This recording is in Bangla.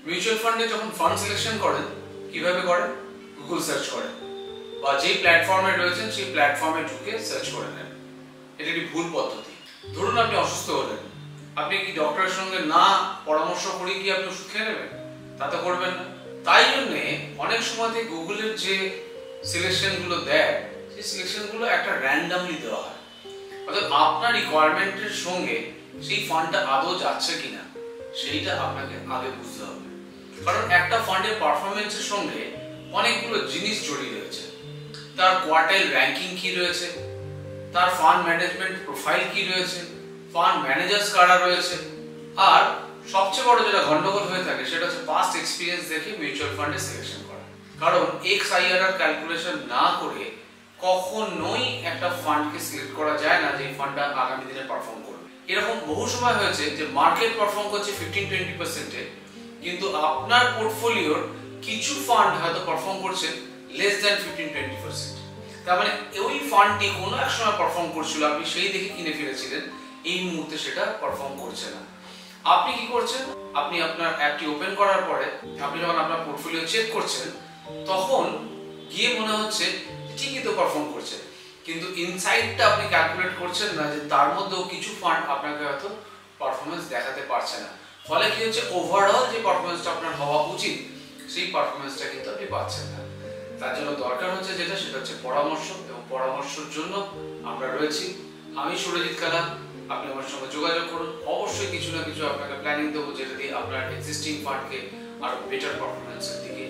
মিউচুয়াল ফান্ডে যখন ফান্ড সিলেকশন করেন কিভাবে করেন? গুগল সার্চ করেন বা যেই প্ল্যাটফর্মে রয়েছেন সেই প্ল্যাটফর্মে ঢুকে সার্চ করে নেন। এটা একটি ভুল পদ্ধতি। ধরুন আপনি অসুস্থ হলেন, আপনি কি ডক্টরের সঙ্গে না পরামর্শ করে কি আপনি ওষুধ খেয়ে নেবেন? তা তো করবেন না। তাই জন্য অনেক সময়তে গুগলের যে সিলেকশনগুলো দেয় সেই সিলেকশনগুলো একটা র্যান্ডামলি দেওয়া হয়। অর্থাৎ আপনার রিকোয়ারমেন্টের সঙ্গে সেই ফান্ডটা আদৌ যাচ্ছে কিনা সেইটা আপনাকে আগে বুঝতে হবে। কারণ একটা ফান্ডের পারফরমেন্সের সঙ্গে অনেকগুলো জিনিস জড়িয়ে রয়েছে। তার কোয়ার্টাইল র্যাঙ্কিং কি রয়েছে, তার ফান্ড ম্যানেজমেন্ট প্রোফাইল কি রয়েছে, ফান্ড ম্যানেজার্স কারা রয়েছে, আর সবচেয়ে বড় যেটা গন্ডগোল হয়ে থাকে সেটা হচ্ছে পাস্ট এক্সপিরিয়েন্স দেখে মিউচুয়াল ফান্ডে সিলেকশন করা। কারণ XIRR ক্যালকুলেশন না করে কখনোই একটা ফান্ডকে সিলেক্ট করা যায় না যে ফান্ডটা আগামী দিনে পারফর্ম করবে। এরকম বহু সময় হয়েছে যে মার্কেট পারফর্ম করছে 15-20%, কিন্তু আপনার পোর্টফোলিওর কিছু ফান্ড হয়তো পারফর্ম করছে লেস দ্যান 15-20%। তার মানে ওই ফান্ডটি কোনো এক সময় পারফর্ম করছিল, আপনি সেই দেখে কিনে ফেলেছিলেন, এই মুহূর্তে সেটা পারফর্ম করছে না। আপনি কি করছেন? আপনি আপনার অ্যাপটি ওপেন করার পরে আপনি যখন আপনার পোর্টফোলিও চেক করছেন তখন গিয়ে মনে হচ্ছে ঠিকই তো পারফর্ম করছে, কিন্তু ইনসাইডটা আপনি ক্যালকুলেট করছেন না যে তার মধ্যেও কিছু ফান্ড আপনাকে হয়তো পারফরমেন্স দেখাতে পারছে না। ফলে কি হচ্ছে, ওভারঅল যে পারফরমেন্সটা আপনার হওয়া উচিত সেই পারফরমেন্সটা কিন্তু আপনি পাচ্ছেন না। তার জন্য দরকার হচ্ছে সেটা হচ্ছে পরামর্শ, এবং পরামর্শের জন্য আমরা রয়েছি। আমি সুরজিৎ কালাম, আপনি আমার সঙ্গে যোগাযোগ করুন। অবশ্যই কিছু না কিছু আপনাকে প্ল্যানিং দেবো যেটা দিয়ে আপনার এক্সিস্টিং ফান্ডকে আরো বেটার পারফরমেন্সের দিকে